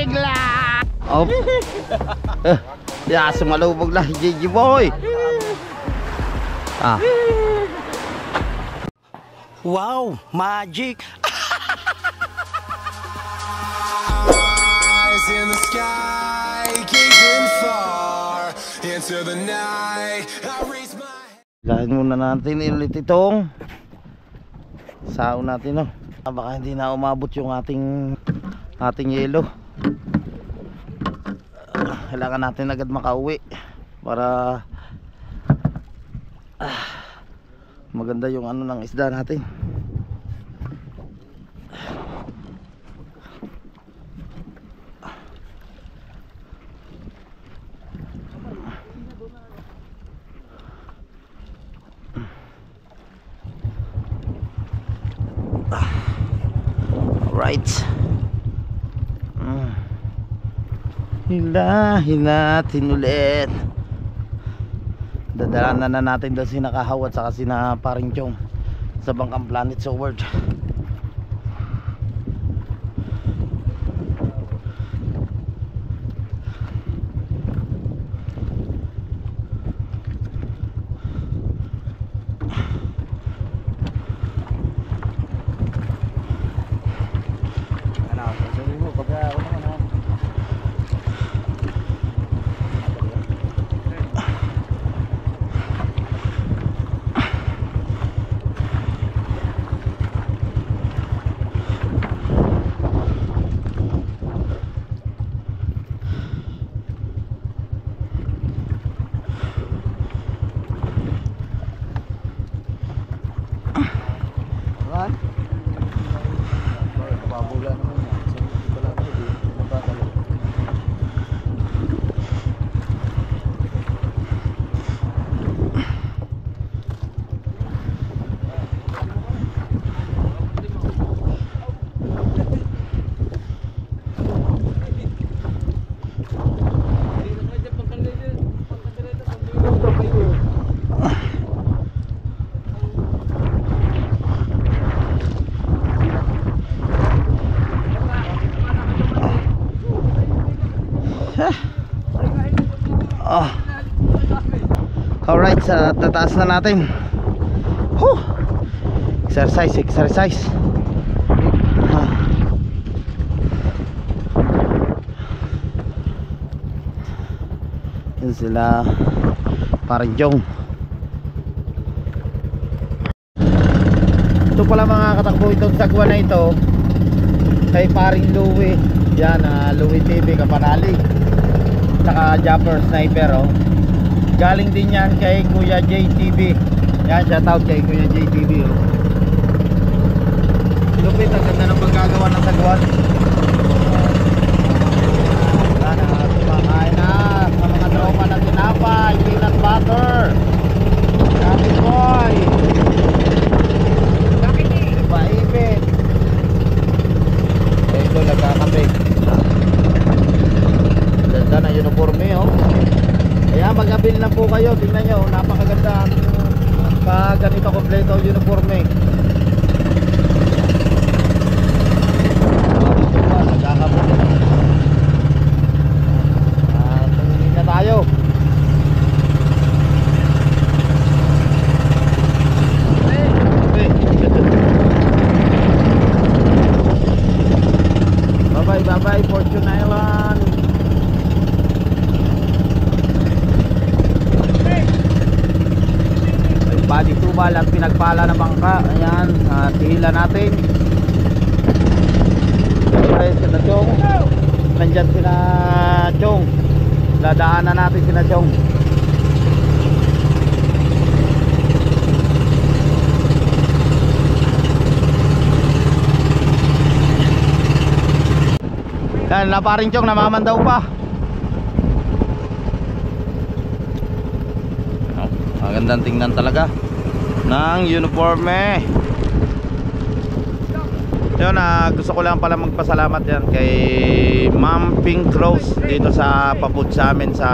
bigla. Oh. Ya, sumalubog na Gigi boy. Ah. Wow, magic. Eyes in the sky, gazing far into the night. I raise my Lahin muna natin ulit itong sao natin, no? Baka hindi na umabot yung ating yelo. Kailangan natin agad makauwi para maganda yung ano ng isda natin. Right. Hilahin natin ulit. Dadaanan na natin doon si Nakahawat saka si na Paring Chong sa Bangkang Planet Sword. Alright, sa tataas na natin. Exercise. Yan sila Paring Chong. Ito pala mga katakbo, itong sagwa na ito kay Paring Louie. Yan, Louie TV Kapanali saka Japper Sniper, oh. Galing din yan kay Kuya JTV. Yan, shoutout kay Kuya JTV, oh. Lupit, ang ganda ng paggagawa ng sagwan. Sana kumakain na sa mga tropa na tinapay, peanut butter. Happy boy. Paipit. Ito, nagkakape. Ganda na uniforme, oh. Kaya mag-abil na po kayo. Tingnan nyo, napakaganda pag ganito kompleto uniforme. Nagkakapit. Tumingin na tayo. Bye-bye Fortune Island. Body tubal at pinagpala na bangka. Ayan, tihila natin. Siyempre sina Chong. Nandyan sina Chong. Dadaanan natin sina Chong. Yan, na Paring Chong, namamandaw pa. Magandang tingnan talaga ng uniforme. Yun, gusto ko lang pala magpasalamat yan kay Ma'am Pink Rose dito sa papud sa amin sa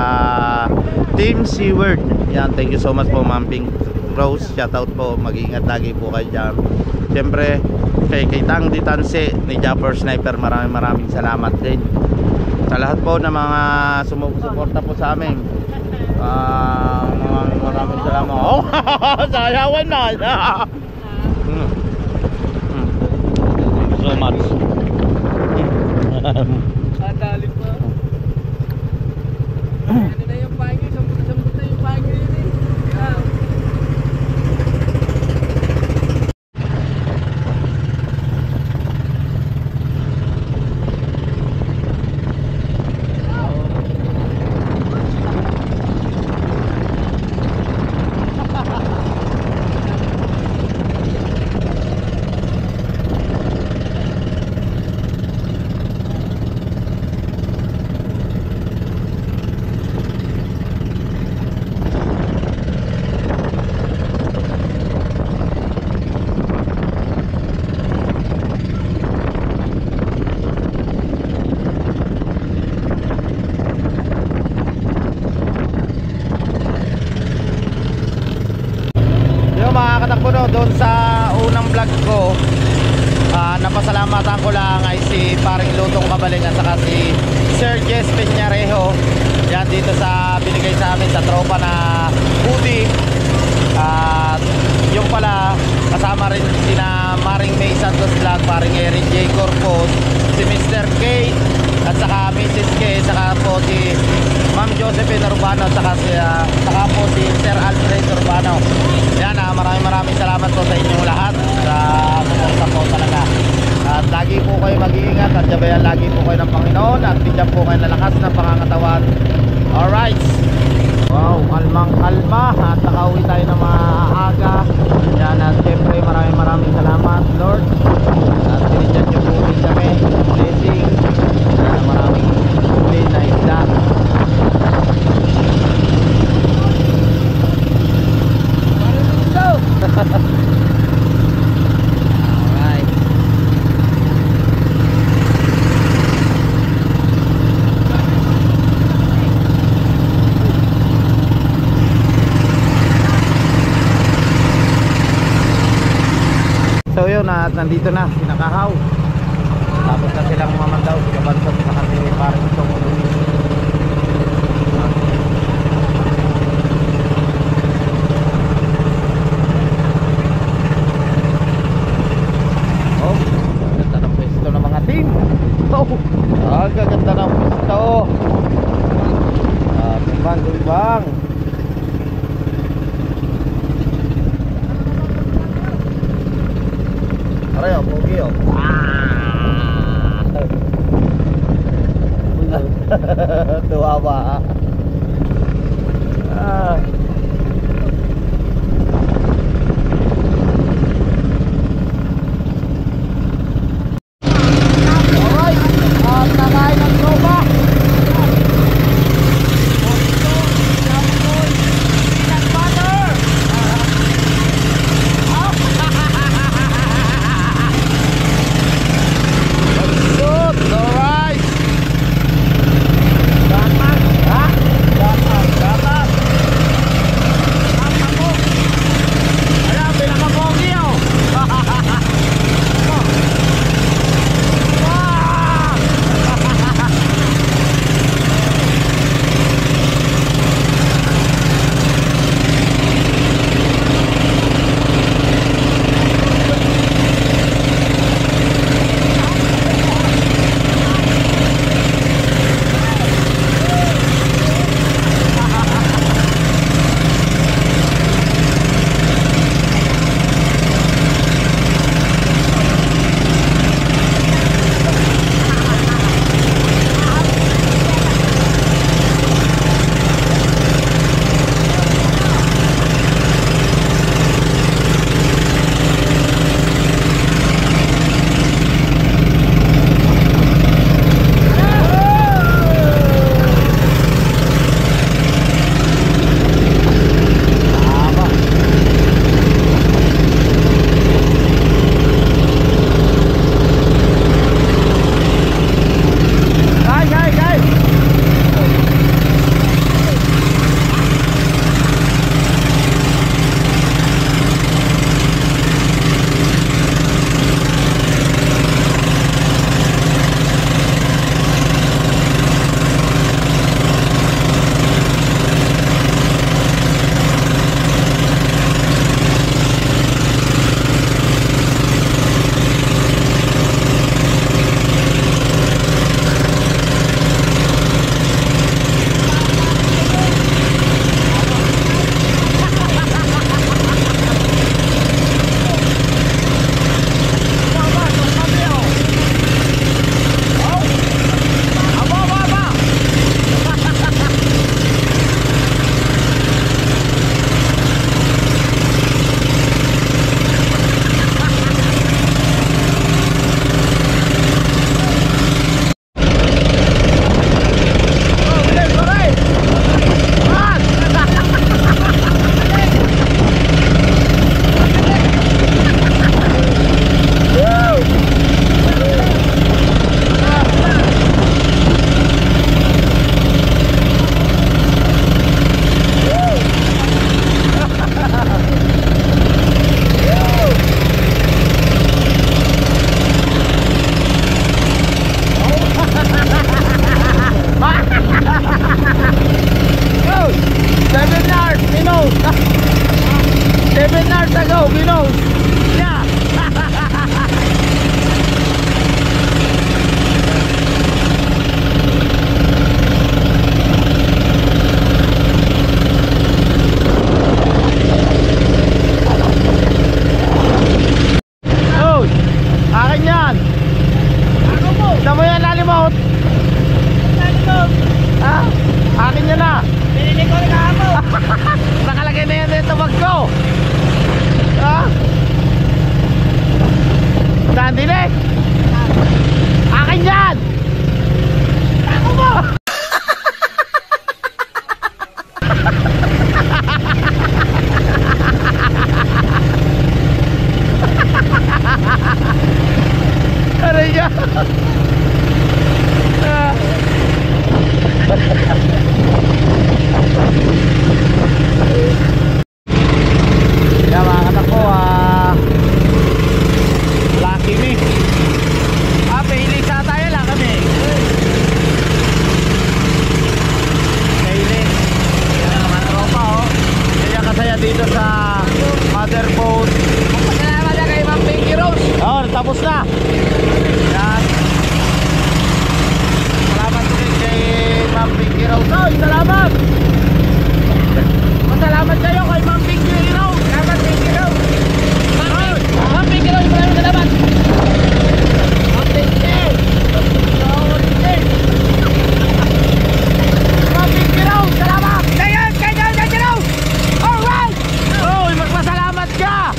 Team Seaward. Yan, thank you so much po Ma'am Pink Rose. Shoutout po, mag-iingat lagi po kayo dyan. Siyempre kay Tang Ditanse ni Japper Sniper, maraming salamat din. Sa lahat po ng mga sumusuporta po sa amin. Maraming salamat. Oh, sayawan na. Thank you so much. Adali pa. Ano na yung pangyo? Sambut na yung pangyo yun eh. Yeah. Doon sa unang vlog ko, napasalamatan ko lang ay si paring Lutong Kabaling at saka si Sir Jess Peñarejo. Yan dito sa binigay sa amin sa tropa na hoodie. At yung pala kasama rin sina Maring May Santos Vlog, paring Eric J. Corpus, si Mr. K at saka Mrs. K, saka po si Ma'am Josephine Urbano at saka po si Sir Alfred Urbano. Yan, maraming salamat po sa inyong lahat sa suporta po talaga. At lagi po kayo mag-iingat at gabayan lagi po kayo ng Panginoon at bigyan po kayo ng lakas ng pangangatawan. Alright. Wow, kalmang kalma at nakauwi tayo ng maaga. Yan, at syempre maraming salamat Lord. At binigyan niyo po kami blessing. Maraming huli na isda. Alright. So yun, at nandito na sinakahaw. Tapos na silang mamandaw, sinabansot sa kasi parang itong gaganda ng pisto. Tumbang. Aray, pogi oh. Tuwa ba? Ha? tuloy niya. Ah. Yan mga katakbo, Lucky Me. Pahili sa tayo lang kami. Pahili. Yan mga tropa, oh. Kaya kasaya dito sa motherboard. Salamat na kay Ma'am Pinky Rose. Oh, tapos na. Yan. Salamat ulit kay Ma'am Pinky Rose. Oh, salamat. Masalamat kayo kay Ma'am Pinky Rose. Salamat Pinky Rose. Ma'am Pinky Rose, maraming salamat. Ma'am Pinky. Ma'am Pinky Rose, salamat. Ganyan, ganyan, ganyan Rose. Alright. Oh, magpasalamat ka.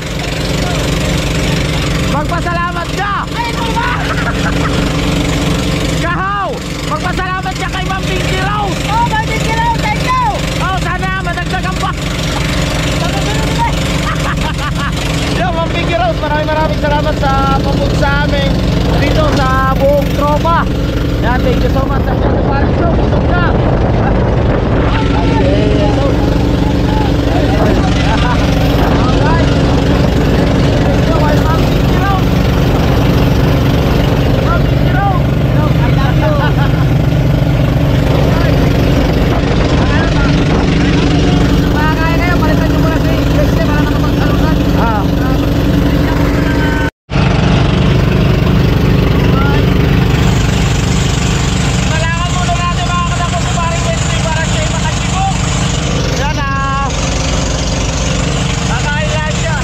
Magpasalamat ka. Ay, ito ba? Kahaw, magpasalamat ka kay Ma'am Pinky Rose. Oh, Ma'am Pinky Rose, thank you. Oh, sana madagdagan pa. Yo, Ma'am Pinky Rose, maraming salamat sa pamut sa amin dito sa buong tropa. Yan, thank you so much. Sa mga paling show, busog na. Okay, ito. Alright. Thank you, kay Ma'am Pinky Rose. Ma'am Pinky Rose. Hello, I love you. Makakaya kayo, palitan nyo muna si Christy para nakapagsalusan. Ah. Kailangan muna natin mga katakbo si Paring Wesley para siya makasibok. Yan kakain lahat siya.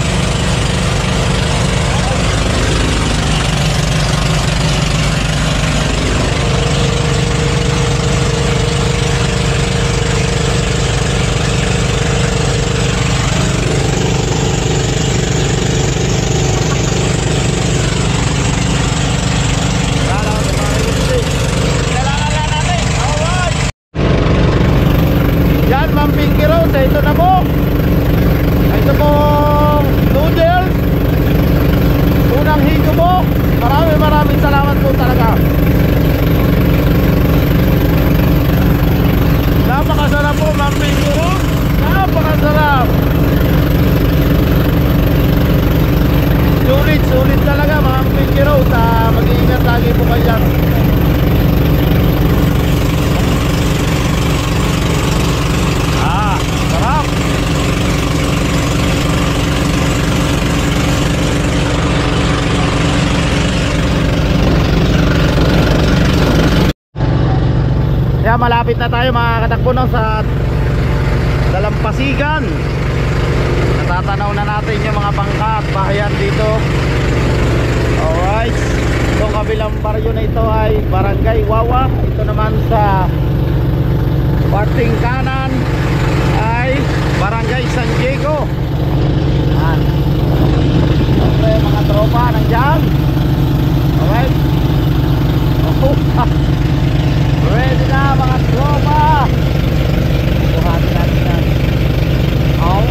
Kailangan lang natin. Alright. Yan, Ma'am Pinky Rose, ito na po. Ito pong noodles. Unang higo po. Maraming salamat po talaga. Napakasarap po, Ma'am Pinky Rose. Napakasarap. Sulit talaga, Ma'am Pinky Rose. Mag-iingat lagi po kayo dyan. Sarap. Kaya malapit na tayo mga katakbo no, sa Dalampasigan. Natatanaw na natin yung mga bangka at bahayan dito. Alright. Itong kabilang baryo na ito ay Barangay Wawa. Ito naman sa parting kanan ay Barangay San Diego. Yan. Siyempre mga tropa nandyan. Alright. Oh, ready na mga tropa. Buhatin natin yan. Oh.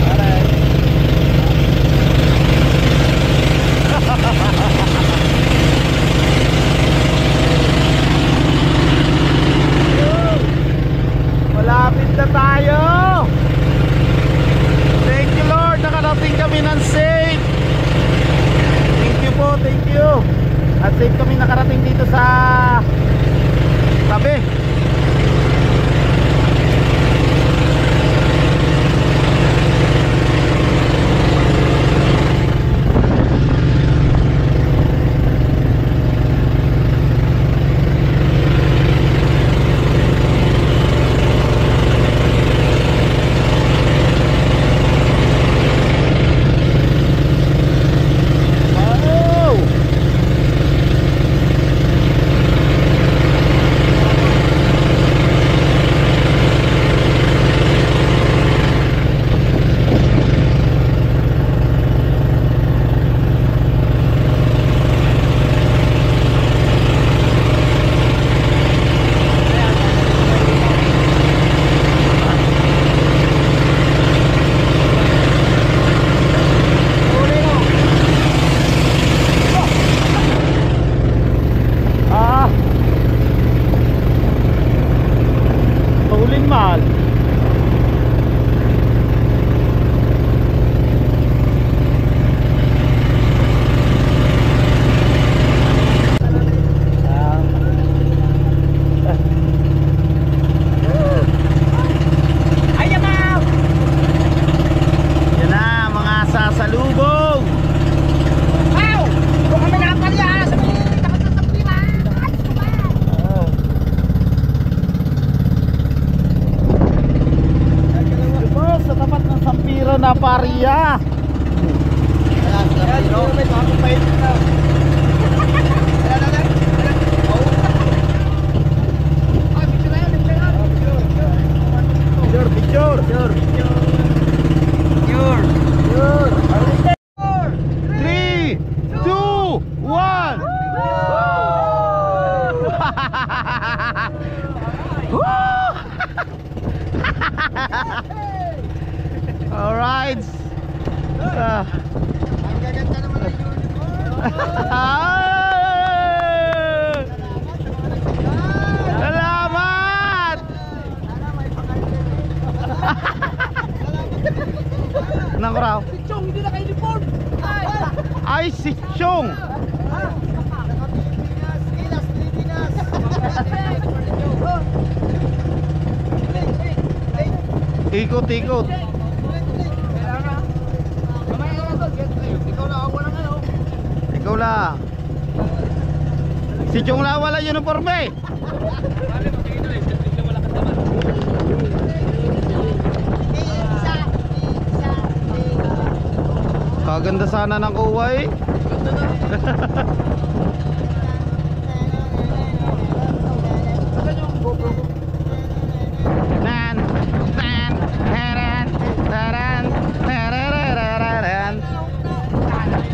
Alright. Malapit na tayo. Thank you Lord, nakarating kami ng safe. Thank you po, thank you. At safe kami nakarating dito sa tabi. Maria. Picture. 3, 2, 1. Alright. Ang gaganda naman ng Salamat! Nako raw. Si Chong, hindi na ka-uniform. Ay, si Chong. Ikot-ikot. Ikaw lang. Si Chong lang wala uniforme. Kaganda sana ng kuwa eh.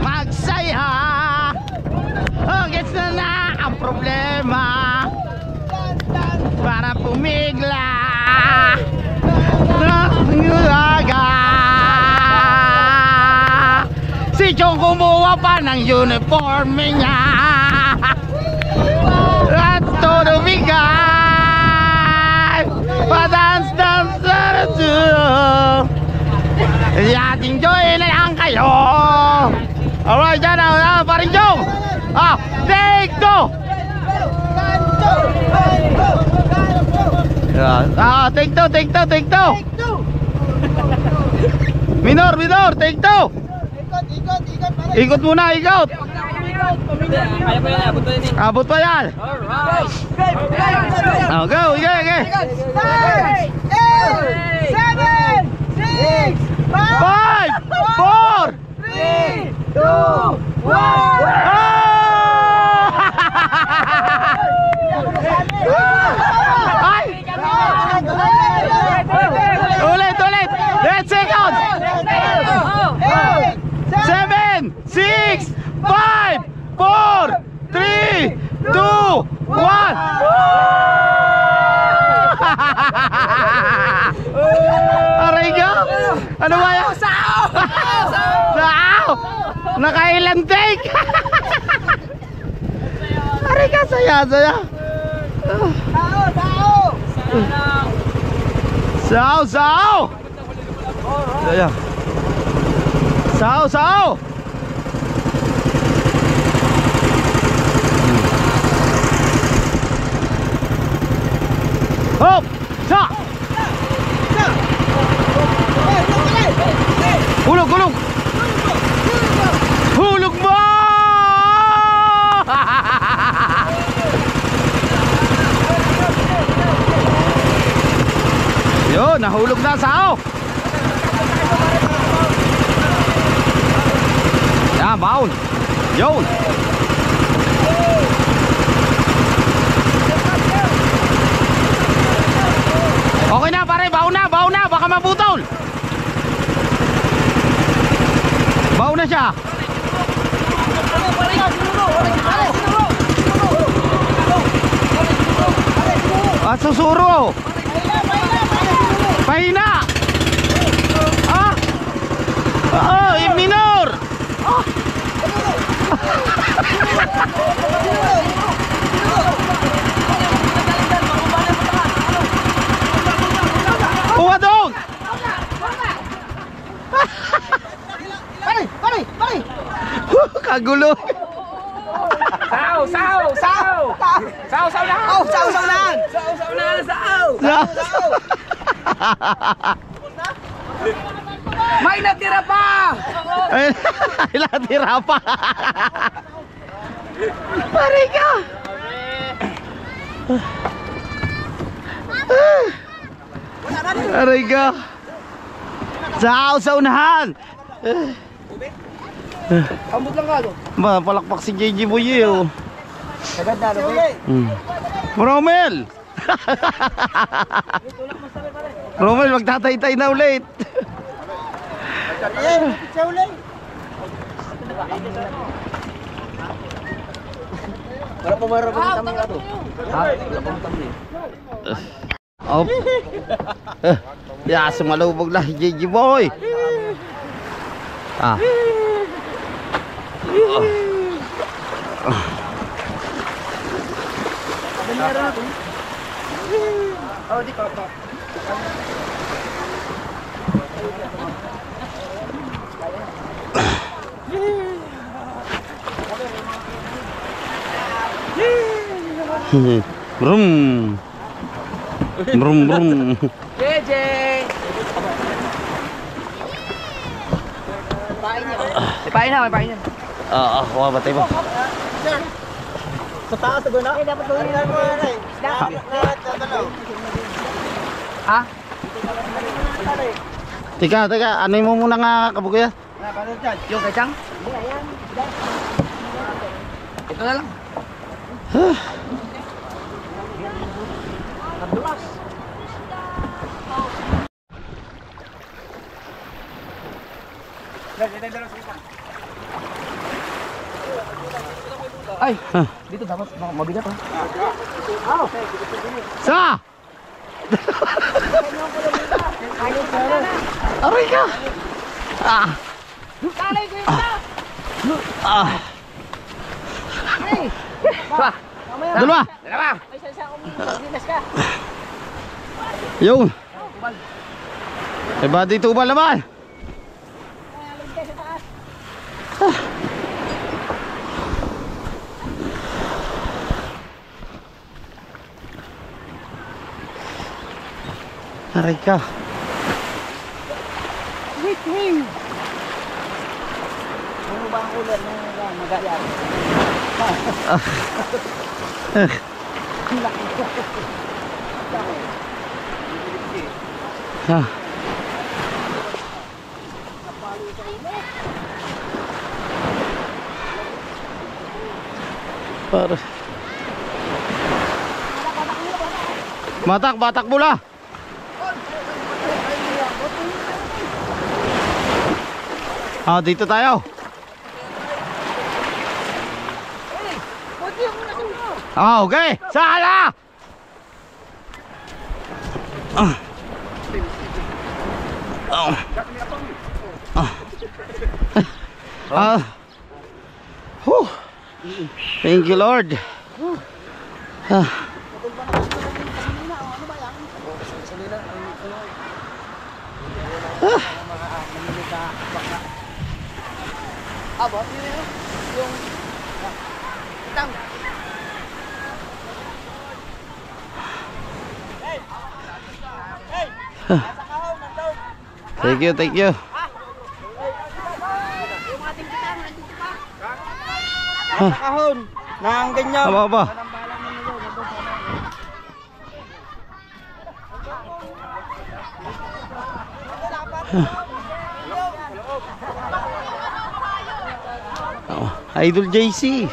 Magsaya. Oh, gets na ang problema. Para pumigla. Si Chong kumuha pa ng uniform niya at todo bigay padance-dance yating joy na lang kayo. Alright, dyan na paring Chong. Take two. Take two. Minor, take two. Ikot muna, ikot. Kaya pa yan, abot pa yan. Abot pa yan. Alright. Go, okay. 5, 4, 3, 2, 1. Ay! Ulit. 10 seconds. 7, 6, 5, 4, 3, 2, 1. Aray ka? Ano ba yan? Sao! Nakailan take? Aray ka, saya. Sao! Saya. Sao! Hop! Sa! Hulog! Hulog mo! Yun, nahulog na sao. Yan, baon. Yun. Okay na pare, baon na, baka mabutol. Baon na siya. At susuro. Pahina. Minor. Uwadog. Pare. Kagulo. Sao lang. May natira pa. Ay, natira pa. Pare ka. Aray ka. Sa unahan. Ambot lang ka, no? Ba, palakpak si JJ Boy oh. Sagad na, no? Romel! Romel, magtatay-tay na ulit. Wala pa marami kami nga to. Ha? Wala pa kami. Op. Ya, sumalubog na si JJ Boy. Ah. Oh, di pa pa. Brum. Brum brum. JJ! May pain niya. Kuha ba tayo ba? Sa taas, sago na? Dapat gawin na mo na eh. Ha? Teka, ano mo muna nga kabugoy? Yung kacang? Ito na lang. Ay, dito dapat mabigat ha. Sa! Aray ka! Ah! Talay ko yun na! Ah! Dalawa! May isa umiinas ka. Yung! Iba dito ubal naman! Aray ka! Wait! Ano ba ang ulan ng magayari? Ah. Para. Batak bola. Dito tayo. Okay. Sala. Thank you, Lord. Abot yun yung tang. Thank you. Kahon nang ganyan. Apa? Idol JC.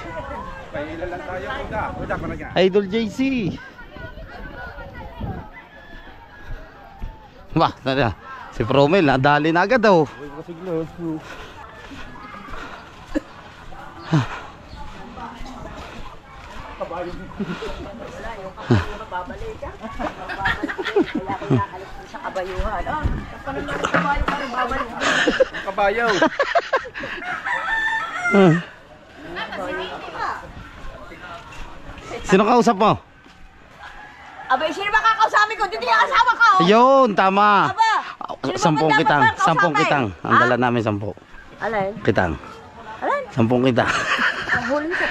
Idol JC. Wah, nada. Si Promel nadali na agad daw. Kabayo. Sino kausap mo? Abay, sino ba kakausapin ko? Dito yung asawa ko. Ayun, tama. Aba, sino ba dapat ba Sampung kausapin? kitang. Ang dala namin 10. Alin? Kitang. Alin? 10 kitang. Ang huli sa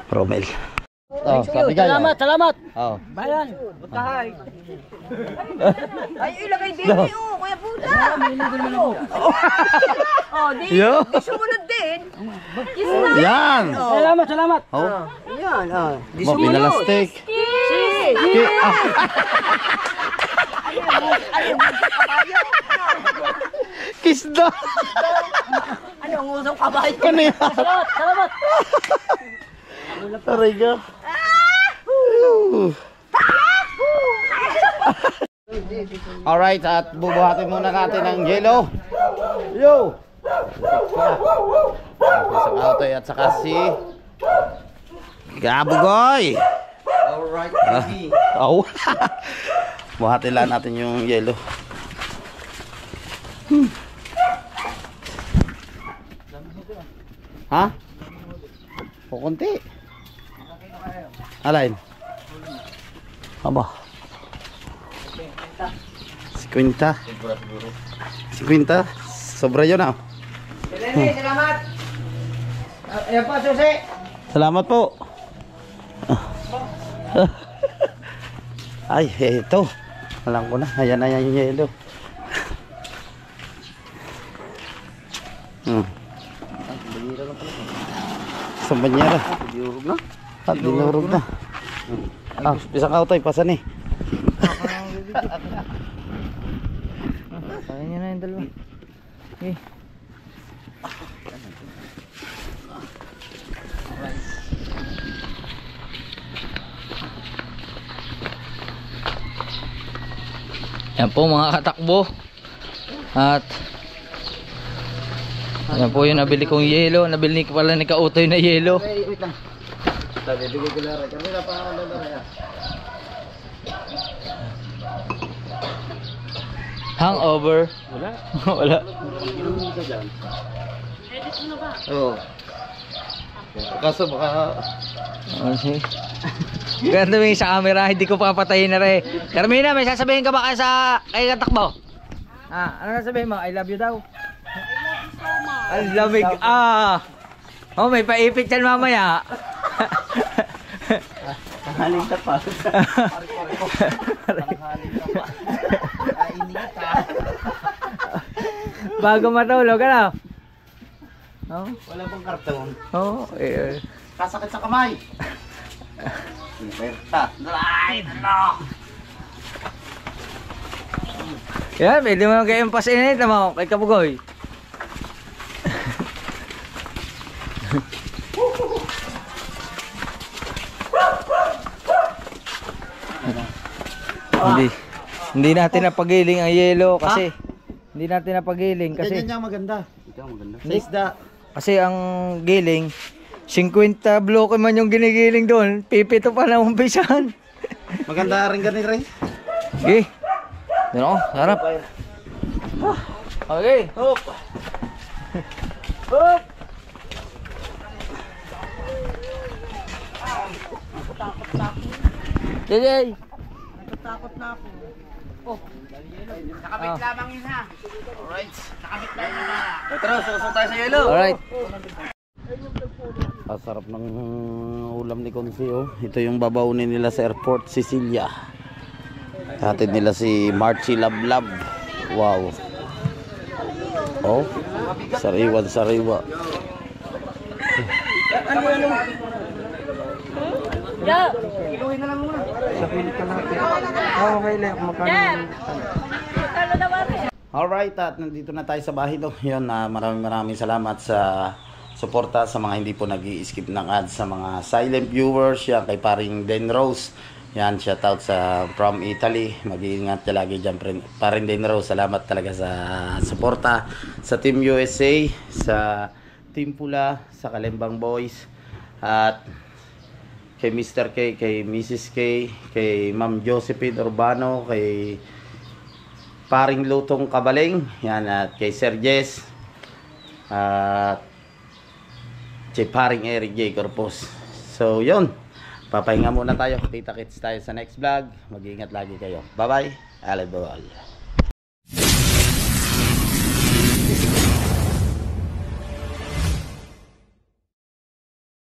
Promel. Salamat. Oh. Bayan. Magkahay. Ay, ilagay din. Oh, kuya puta. Oh, di Yo. sumunod din. Kiss na. Yan. Salamat. Oh. Yan, oh. Di Ba, pinalastik. Kiss! Kiss daw. Ano ang usong kabayo? Ano yan? Salamat. Aray ka. Alright, at bubuhatin muna natin ng yellow. Yo! Isang autoy at saka si Gabugoy. Alright, baby. Oh. Buhatin lang natin yung yellow. Ha? Kukunti. Alain. Aba. 50. 50. Sobra yun ah. Salamat. Ayan po, susi. Salamat po. Ay, ito. Alam ko na. Ayan na yan yung yellow. Sa banyera. Dinurog na. Dinurog na. Ah, isang autoy. Pasan eh. Kaya niya na yung dalawa. Okay. Yan po mga katakbo. At yan po yung nabili kong yelo. Nabili ko pala ni Kautoy na yelo. Wait lang. Sabi, bigay ko lang. Kami na pa ako na. Hangover. Wala. Wala. Oo. Kaso baka... Okay. Ganda mo yung sa camera, hindi ko papatayin na rin. Carmina, may sasabihin ka ba kay katakbo? Ano sasabihin mo? I love you daw. I love you so much. Oh, may paipit yan mamaya. Haling ka pa. Bago matulog, ano? Oh? Wala bang karton? Oh, eh. Kasakit sa kamay. Liberta. Right, no. Yan, pwede mo kayong pasinit mo kay Kabugoy. Hindi natin napagiling ang yelo kasi hindi natin napagiling kasi Ganyan niya maganda. Ito, maganda. Sa isda. kasi ang giling 50 bloke man yung ginigiling doon, pipito pa na umpisan. Maganda rin ganun rin. Okay. Doon ako, harap. Okay. Hop. Hop. Jay. Takot na ako. Nakabit lamang yun ha. Alright. Nakabit lang yun ha. Tara, susok tayo sa yelo. Alright. Sarap ng ulam ni Consio. Ito yung babaunin nila sa airport, Sicilia. Hatid nila si Marchie Lablab. Wow. Oh, sariwa. Yeah. Iluhin na lang muna. Sa pilit ka natin. Okay lang. Magkano. Ano naman? Alright, at nandito na tayo sa bahay do. Yun, maraming salamat sa suporta sa mga hindi po nag-i-skip ng ads, sa mga silent viewers. Yan, kay paring Den Rose. Yan, shout out from Italy. Mag-iingat ka lagi dyan, paring Den Rose. Salamat talaga sa suporta sa Team USA, sa Team Pula, sa Kalembang Boys, at kay Mr. K, kay Mrs. K, kay Ma'am Josephine Urbano, kay paring Lutong Kabaling, yan, at kay Sir Jess, at kay paring Eric J. Corpus. So yun, papahinga muna tayo. Kita-kits tayo sa next vlog. Mag-iingat lagi kayo. Bye bye. Alay bawal.